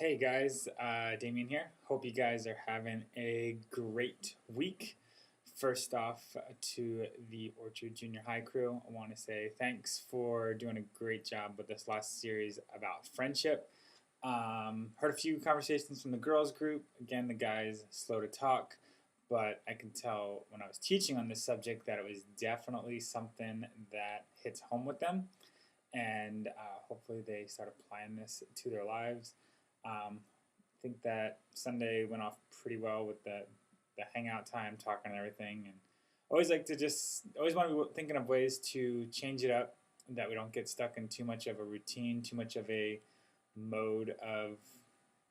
Hey guys, Damien here. Hope you guys are having a great week. First off, to the Orchard Junior High crew, I want to say thanks for doing a great job with this last series about friendship. Heard a few conversations from the girls group. Again, the guys slow to talk, but I can tell when I was teaching on this subject that it was definitely something that hits home with them, and hopefully they start applying this to their lives. I think that Sunday went off pretty well with the hangout time, talking and everything. And always like to just always want to be thinking of ways to change it up, that we don't get stuck in too much of a routine, too much of a mode of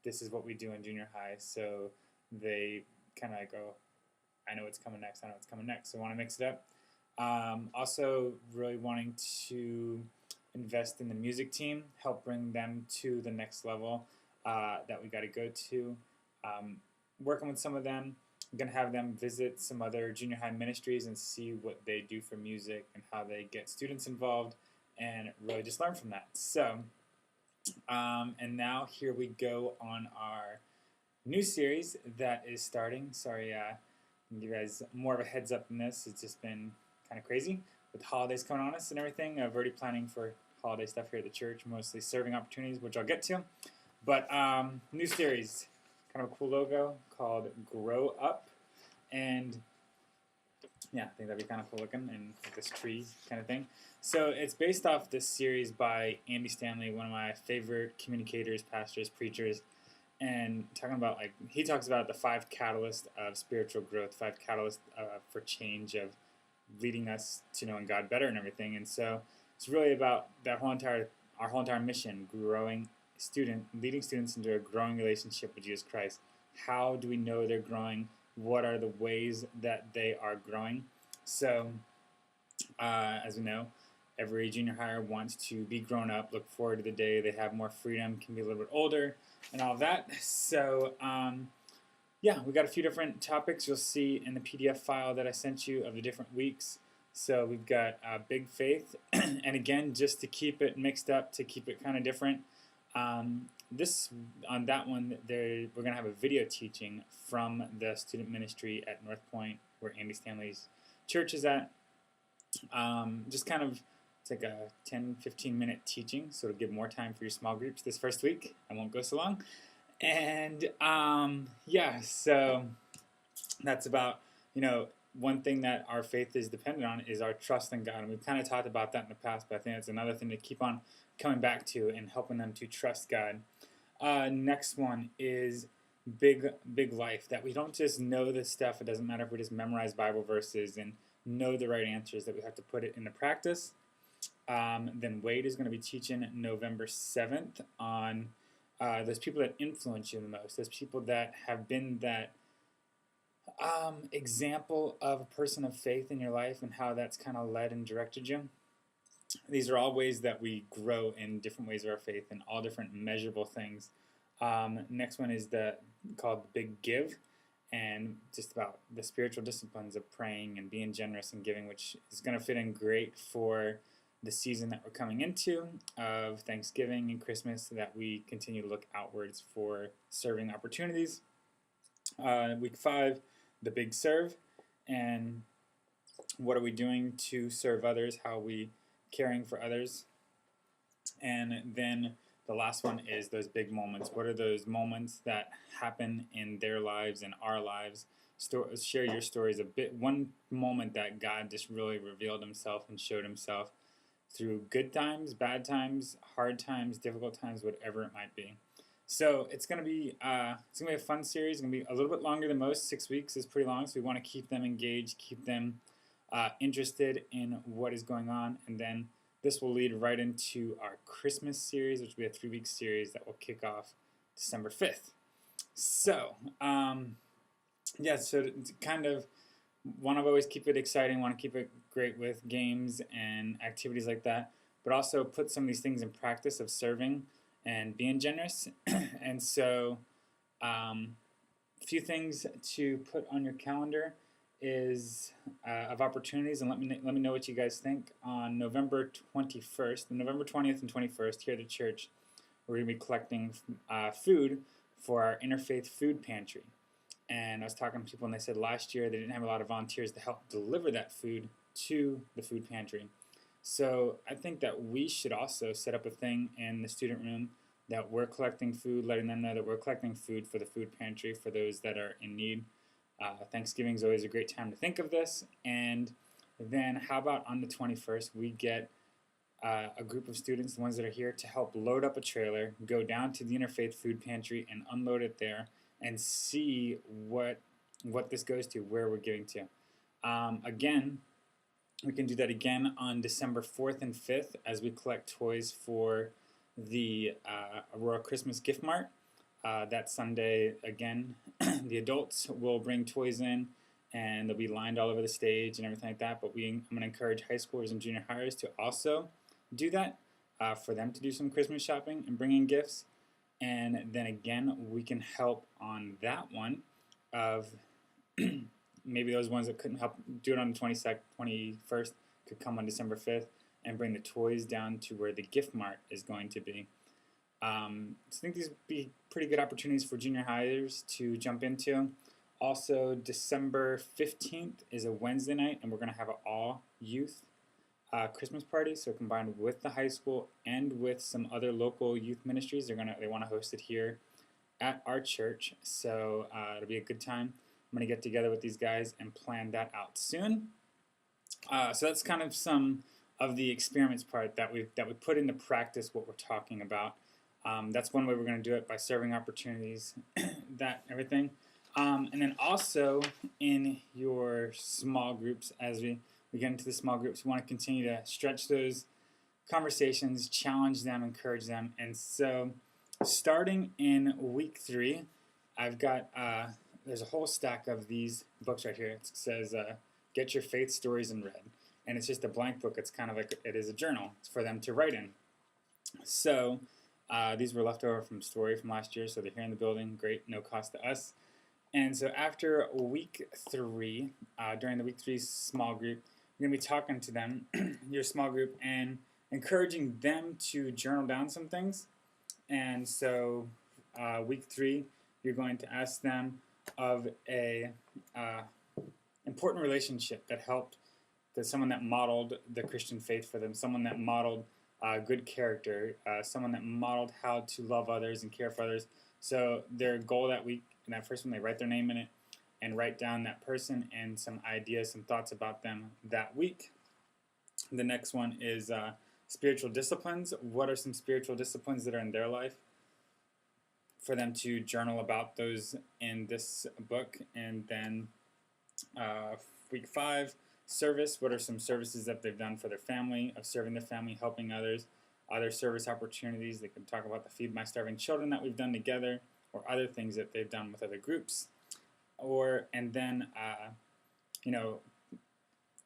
this is what we do in junior high. So they kind of go, I know what's coming next. I know what's coming next. So I want to mix it up. Also, really wanting to invest in the music team, help bring them to the next level that we got to go to. Working with some of them, I'm going to have them visit some other junior high ministries and see what they do for music and how they get students involved and really just learn from that. So, and now here we go on our new series that is starting. Sorry, I'll give you guys more of a heads up than this. It's just been kind of crazy with holidays coming on us and everything. I've already planning for holiday stuff here at the church, mostly serving opportunities, which I'll get to. But new series, kind of a cool logo called Grow Up, and yeah, I think that'd be kind of cool looking, and like this tree kind of thing. So it's based off this series by Andy Stanley, one of my favorite communicators, pastors, preachers, and talking about like he talks about the 5 catalysts of spiritual growth, 5 catalysts for change of leading us to knowing God better and everything. And so it's really about that our whole entire mission, leading students into a growing relationship with Jesus Christ. How do we know they're growing? What are the ways that they are growing? So, as we know, every junior hire wants to be grown up, look forward to the day they have more freedom, can be a little bit older, and all of that. So, yeah, we got a few different topics you'll see in the PDF file that I sent you of the different weeks. So we've got Big Faith, and again, just to keep it mixed up, to keep it kind of different, this on that one, we're going to have a video teaching from the student ministry at North Point, where Andy Stanley's church is at. Just kind of, it's like a 10-15 minute teaching, so it'll give more time for your small groups this first week. I won't go so long. And yeah, so that's about, one thing that our faith is dependent on is our trust in God. And we've kind of talked about that in the past, but I think it's another thing to keep on coming back to and helping them to trust God. Next one is big life, that we don't just know this stuff. It doesn't matter if we just memorize Bible verses and know the right answers, that we have to put it into practice. Then Wade is going to be teaching November 7th on those people that influence you the most, those people that have been that example of a person of faith in your life and how that's kind of led and directed you. These are all ways that we grow in different ways of our faith and all different measurable things. Next one is called the Big Give, and just about the spiritual disciplines of praying and being generous and giving, which is going to fit in great for the season that we're coming into of Thanksgiving and Christmas, so that we continue to look outwards for serving opportunities. Week 5, the Big Serve, and what are we doing to serve others? How are we caring for others? And then the last one is those big moments. What are those moments that happen in their lives and our lives? Share your stories a bit. One moment that God just really revealed himself and showed himself through good times, bad times, hard times, difficult times, whatever it might be. So it's gonna be a fun series. It's gonna be a little bit longer than most. 6 weeks is pretty long, so we want to keep them engaged, keep them interested in what is going on, and then this will lead right into our Christmas series, which will be a 3-week series that will kick off December 5th. So yeah, so to kind of want to always keep it exciting, want to keep it great with games and activities like that, but also put some of these things in practice of serving and being generous. And so a few things to put on your calendar is of opportunities, and let me know what you guys think. On November 21st, November 20th and 21st, here at the church, we're going to be collecting food for our Interfaith Food Pantry. And I was talking to people, and they said last year they didn't have a lot of volunteers to help deliver that food to the food pantry. So I think that we should also set up a thing in the student room that we're collecting food, letting them know that we're collecting food for the food pantry for those that are in need. Thanksgiving is always a great time to think of this. And then how about on the 21st, we get a group of students, the ones that are here, to help load up a trailer, go down to the Interfaith Food Pantry and unload it there and see what this goes to, where we're giving to. Again, we can do that again on December 4th and 5th as we collect toys for the Aurora Christmas Gift Mart. That Sunday, again, the adults will bring toys in, and they'll be lined all over the stage and everything like that. But I'm going to encourage high schoolers and junior hires to also do that, for them to do some Christmas shopping and bring in gifts. And then again, we can help on that one of maybe those ones that couldn't help do it on the 21st could come on December 5th and bring the toys down to where the gift mart is going to be. So I think these would be pretty good opportunities for junior hires to jump into. Also, December 15th is a Wednesday night, and we're going to have an all-youth Christmas party. So combined with the high school and with some other local youth ministries, they want to host it here at our church. So it'll be a good time. I'm going to get together with these guys and plan that out soon. So that's kind of some of the experiments part that we put into practice what we're talking about. That's one way we're going to do it, by serving opportunities, that everything. And then also in your small groups, as we get into the small groups, we want to continue to stretch those conversations, challenge them, encourage them. And so starting in week 3, I've got, there's a whole stack of these books right here. It says, Get Your Faith Stories in Red. And it's just a blank book. It's kind of like, it is a journal. It's for them to write in. So these were left over from Story from last year, so they're here in the building. Great, no cost to us. And so after week 3, during the week 3 small group, you're going to be talking to them, your small group, and encouraging them to journal down some things. And so week 3, you're going to ask them of a important relationship that helped, that someone that modeled the Christian faith for them, someone that modeled good character, someone that modeled how to love others and care for others. So their goal that week, in that first one, they write their name in it and write down that person and some ideas, some thoughts about them that week. The next one is spiritual disciplines. What are some spiritual disciplines that are in their life? For them to journal about those in this book. And then week 5, service. What are some services that they've done for their family, of serving their family, helping others? Other service opportunities. They can talk about the Feed My Starving Children that we've done together, or other things that they've done with other groups. And then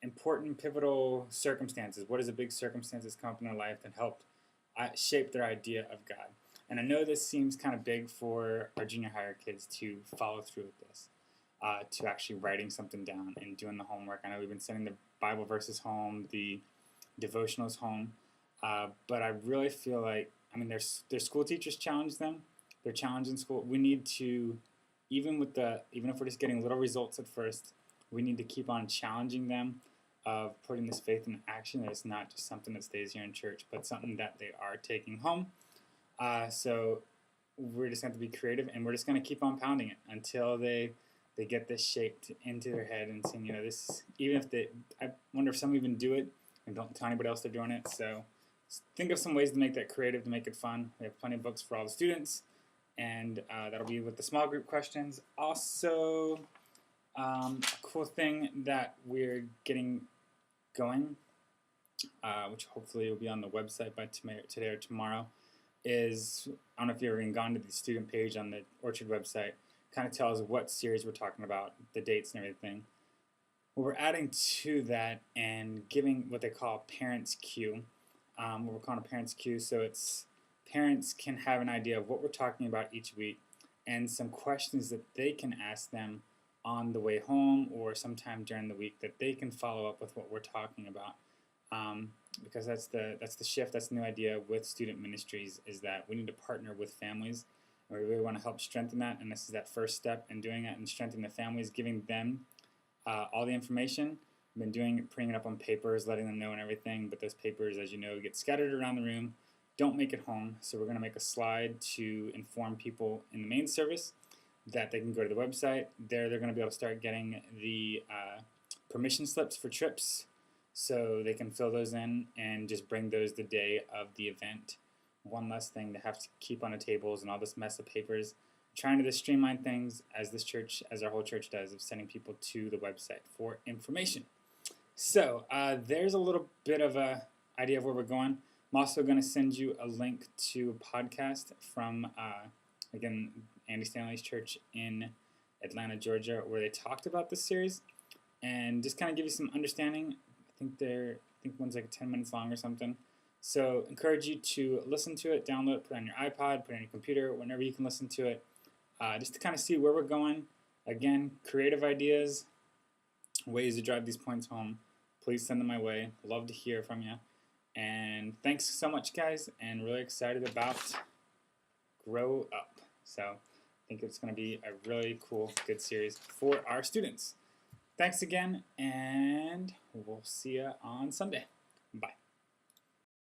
important pivotal circumstances. What is a big circumstance that's come up in their life that helped shape their idea of God? And I know this seems kind of big for our junior hire kids to follow through with this, to actually writing something down and doing the homework. I know we've been sending the Bible verses home, the devotionals home, but I really feel like, their school teachers challenge them. They're challenged in school. We need to, even if we're just getting little results at first, we need to keep on challenging them of putting this faith into action. That it's not just something that stays here in church, but something that they are taking home. So we're just going to be creative, and we're just going to keep on pounding it until they get this shaped into their head and saying, this, even if I wonder if some even do it and don't tell anybody else they're doing it. So think of some ways to make that creative, to make it fun. We have plenty of books for all the students, and that'll be with the small group questions. Also, a cool thing that we're getting going, which hopefully will be on the website by today or tomorrow, is, I don't know if you've ever gone to the student page on the Orchard website, kind of tells what series we're talking about, the dates and everything. Well, we're adding to that and giving what they call a Parents Queue. What we're calling a Parents Queue, so it's parents can have an idea of what we're talking about each week and some questions that they can ask them on the way home or sometime during the week that they can follow up with what we're talking about. because that's the shift, that's the new idea with student ministries, is that we need to partner with families. And we really want to help strengthen that, and this is that first step in doing it and strengthening the families, giving them all the information. I've been putting it up on papers, letting them know and everything, but those papers, as you know, get scattered around the room, don't make it home. So we're going to make a slide to inform people in the main service that they can go to the website. There they're going to be able to start getting the permission slips for trips, so they can fill those in and just bring those the day of the event. One less thing to have to keep on the tables and all this mess of papers. Trying to just streamline things as this church, as our whole church does, of sending people to the website for information. So there's a little bit of a idea of where we're going. I'm also going to send you a link to a podcast from, again, Andy Stanley's church in Atlanta, Georgia, where they talked about this series and just kind of give you some understanding. I think one's like 10 minutes long or something. So encourage you to listen to it, download it, put it on your iPod, put it on your computer, whenever you can listen to it, just to kind of see where we're going. Again, creative ideas, ways to drive these points home, please send them my way. Love to hear from you. And thanks so much, guys, and really excited about Grow Up. So I think it's going to be a really cool, good series for our students. Thanks again, and we'll see you on Sunday. Bye.